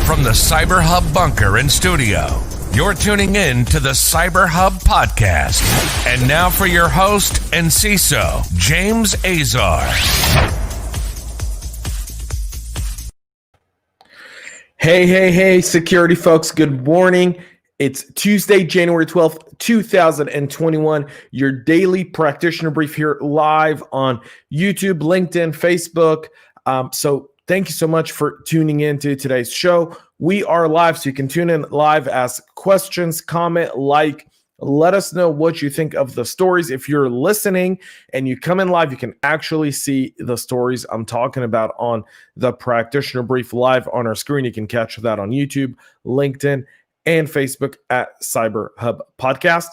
From the CyberHub bunker and studio, you're tuning in to the CyberHub podcast. And now for your host and CISO, James Azar. Hey, security folks, good morning. It's Tuesday, January 12th, 2021, your daily practitioner brief here live on YouTube, LinkedIn, Facebook. So thank you so much for tuning in to today's show. We are live, so you can tune in live, ask questions, comment, let us know what you think of the stories. If you're listening and you come in live, you can actually see the stories I'm talking about on the Practitioner Brief live on our screen. You can catch that on YouTube, LinkedIn, and Facebook at CyberHub Podcast.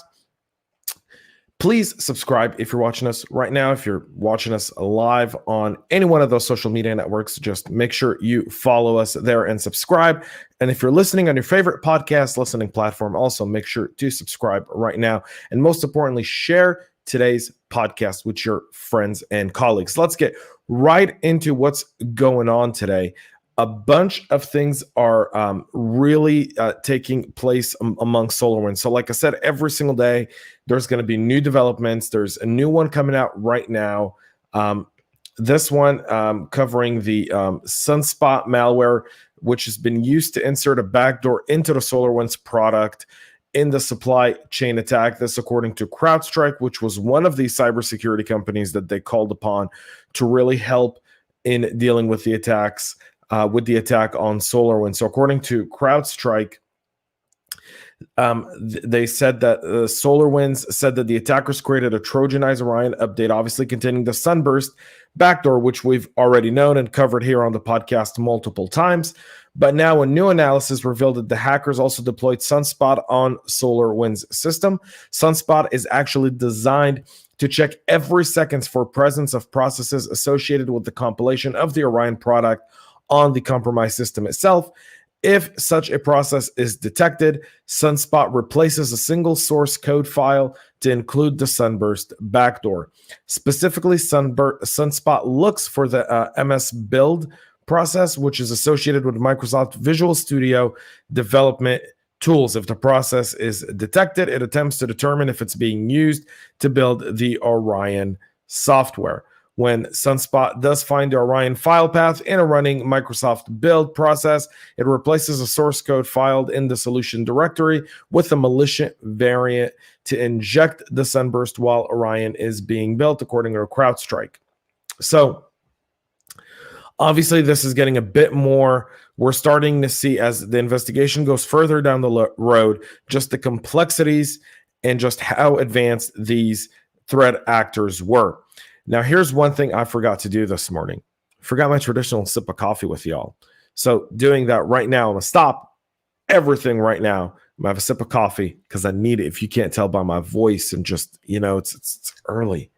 Please subscribe if you're watching us right now. If you're watching us live on any one of those social media networks, just make sure you follow us there and subscribe. And if you're listening on your favorite podcast listening platform, also make sure to subscribe right now. And most importantly, share today's podcast with your friends and colleagues. Let's get right into what's going on today. A bunch of things are really taking place among SolarWinds. So like I said, every single day, there's going to be new developments. There's a new one coming out right now. This one covering the Sunspot Malware, which has been used to insert a backdoor into the SolarWinds product in the supply chain attack. This according to CrowdStrike, which was one of the cybersecurity companies that they called upon to really help in dealing with the attacks. With the attack on SolarWinds. So according to CrowdStrike, they said that SolarWinds said that the attackers created a Trojanized Orion update, obviously containing the Sunburst backdoor, which we've already known and covered here on the podcast multiple times. But now a new analysis revealed that the hackers also deployed Sunspot on SolarWinds system. Sunspot is actually designed to check every second for presence of processes associated with the compilation of the Orion product on the compromised system itself. If such a process is detected, Sunspot replaces a single source code file to include the Sunburst backdoor. Specifically, Sunspot looks for the MS build process, which is associated with Microsoft Visual Studio development tools. If the process is detected, it attempts to determine if it's being used to build the Orion software. When Sunspot does find the Orion file path in a running Microsoft build process, it replaces a source code filed in the solution directory with a malicious variant to inject the Sunburst while Orion is being built, according to CrowdStrike. So obviously, this is getting a bit more. We're starting to see, as the investigation goes further down the road, just the complexities and just how advanced these threat actors were. Now, here's one thing I forgot to do this morning. Forgot my traditional sip of coffee with y'all. So doing that right now, I'm going to stop everything right now. I'm going to have a sip of coffee because I need it. If you can't tell by my voice and just, it's early.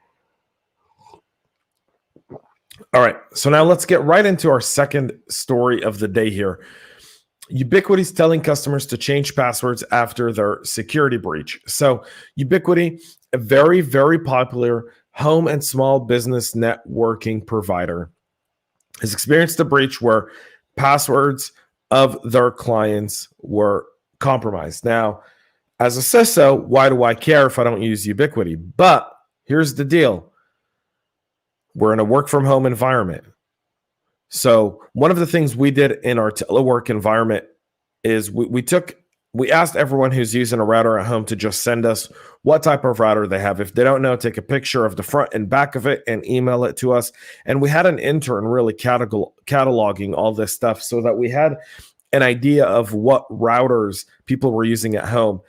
All right. So now let's get right into our second story of the day here. Ubiquiti is telling customers to change passwords after their security breach. So Ubiquiti, a very, very popular home and small business networking provider, has experienced a breach where passwords of their clients were compromised. Now, as a CISO, why do I care if I don't use Ubiquiti? But here's the deal. We're in a work from home environment. So one of the things we did in our telework environment is we asked everyone who's using a router at home to just send us what type of router they have. If they don't know, take a picture of the front and back of it and email it to us. And we had an intern really cataloging all this stuff so that we had an idea of what routers people were using at home.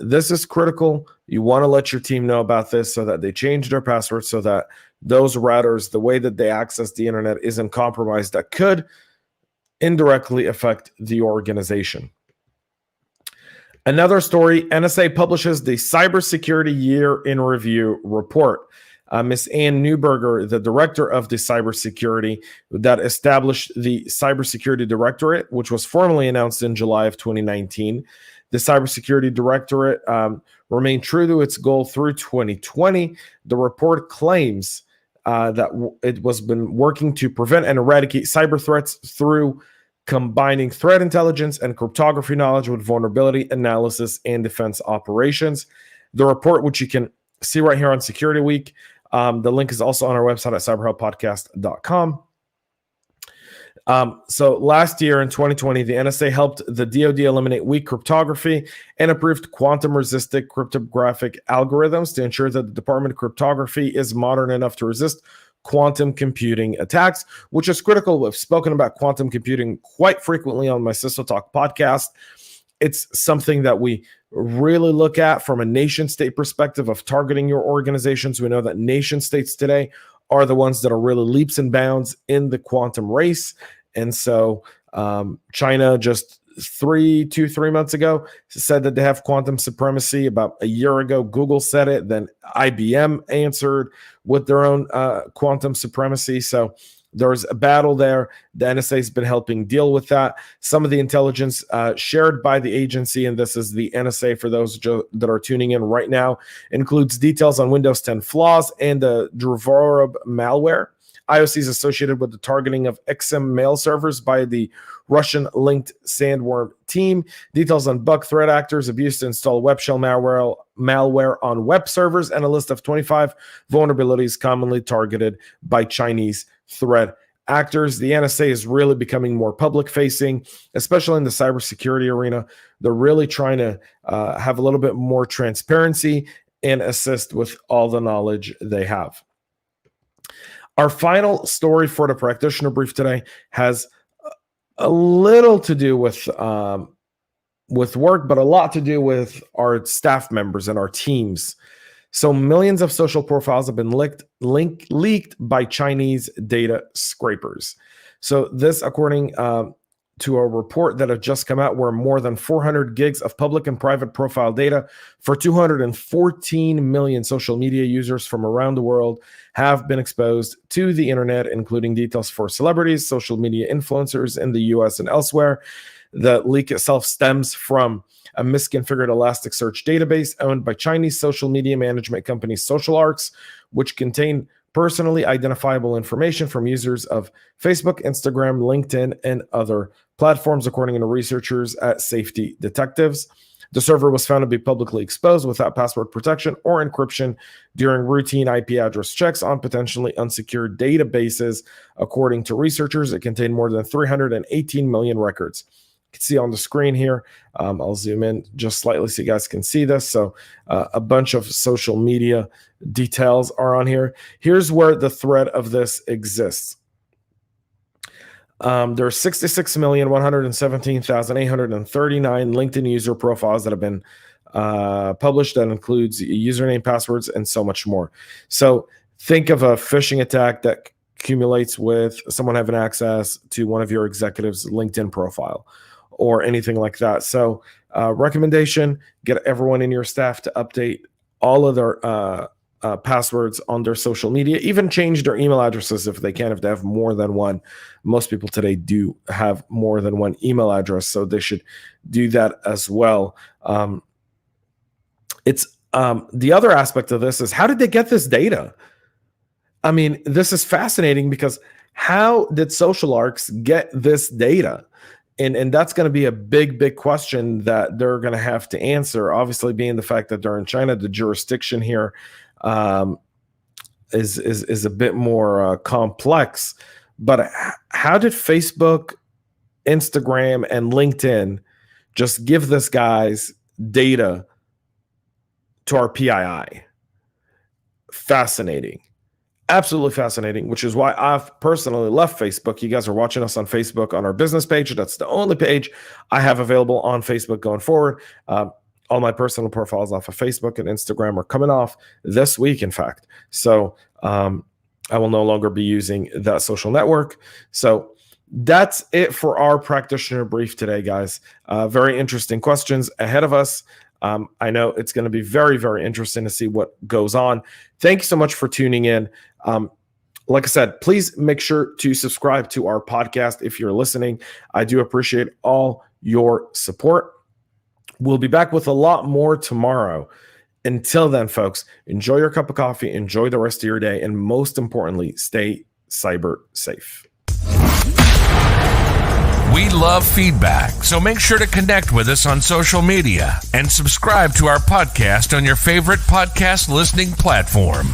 This is critical. You want to let your team know about this so that they change their passwords so that those routers, the way that they access the internet, isn't compromised. That could indirectly affect the organization. Another story, NSA publishes the Cybersecurity Year in Review report. Ms. Ann Neuberger, the director of the cybersecurity that established the Cybersecurity Directorate, which was formally announced in July of 2019. The Cybersecurity Directorate remained true to its goal through 2020. The report claims that it was been working to prevent and eradicate cyber threats through combining threat intelligence and cryptography knowledge with vulnerability analysis and defense operations. The report, which you can see right here on Security Week, the link is also on our website at cyberhubpodcast.com. So last year in 2020, the NSA helped the DoD eliminate weak cryptography and improved quantum-resistant cryptographic algorithms to ensure that the Department of Cryptography is modern enough to resist quantum computing attacks, which is critical. We've spoken about quantum computing quite frequently on my Sister Talk podcast. It's something that we really look at from a nation-state perspective of targeting your organizations. We know that nation-states today are the ones that are really leaps and bounds in the quantum race. And so China just 3 months ago said that they have quantum supremacy. About a year ago, Google said it. Then IBM answered with their own quantum supremacy. So there's a battle there. The NSA has been helping deal with that. Some of the intelligence shared by the agency, and this is the NSA for those that are tuning in right now, includes details on Windows 10 flaws and the Backdoor malware. IOCs associated with the targeting of XM mail servers by the Russian-linked Sandworm team. Details on bug threat actors abused to install web shell malware on web servers, and a list of 25 vulnerabilities commonly targeted by Chinese threat actors. The NSA is really becoming more public-facing, especially in the cybersecurity arena. They're really trying to have a little bit more transparency and assist with all the knowledge they have. Our final story for the Practitioner Brief today has a little to do with work, but a lot to do with our staff members and our teams. So millions of social profiles have been leaked by Chinese data scrapers. So this, according to a report that had just come out, where more than 400 gigs of public and private profile data for 214 million social media users from around the world have been exposed to the internet, including details for celebrities, social media influencers in the US and elsewhere. The leak itself stems from a misconfigured Elasticsearch database owned by Chinese social media management company SocialArcs, which contain personally identifiable information from users of Facebook, Instagram, LinkedIn, and other platforms, according to researchers at Safety Detectives. The server was found to be publicly exposed without password protection or encryption during routine IP address checks on potentially unsecured databases. According to researchers, it contained more than 318 million records. You can see on the screen here. I'll zoom in just slightly so you guys can see this. So a bunch of social media details are on here. Here's where the thread of this exists. There are 66,117,839 LinkedIn user profiles that have been published. That includes username, passwords, and so much more. So think of a phishing attack that accumulates with someone having access to one of your executives' LinkedIn profile or anything like that. So recommendation, get everyone in your staff to update all of their passwords on their social media, even change their email addresses if they can, if they have more than one. Most people today do have more than one email address, so they should do that as well. It's the other aspect of this is, how did they get this data? I mean, this is fascinating because how did SocialArcs get this data? And that's going to be a big question that they're going to have to answer. Obviously, being the fact that they're in China, the jurisdiction here is a bit more complex. But how did Facebook, Instagram, and LinkedIn just give this guy's data to our PII? Fascinating. Absolutely fascinating, which is why I've personally left Facebook. You guys are watching us on Facebook on our business page. That's the only page I have available on Facebook going forward. All my personal profiles off of Facebook and Instagram are coming off this week, in fact. So I will no longer be using that social network. So that's it for our Practitioner Brief today, guys. Very interesting questions ahead of us. I know it's going to be very interesting to see what goes on. Thank you so much for tuning in. Like I said, please make sure to subscribe to our podcast if you're listening. I do appreciate all your support. We'll be back with a lot more tomorrow. Until then, folks, enjoy your cup of coffee, enjoy the rest of your day, and most importantly, stay cyber safe. We We love feedback, so make sure to connect with us on social media and subscribe to our podcast on your favorite podcast listening platform.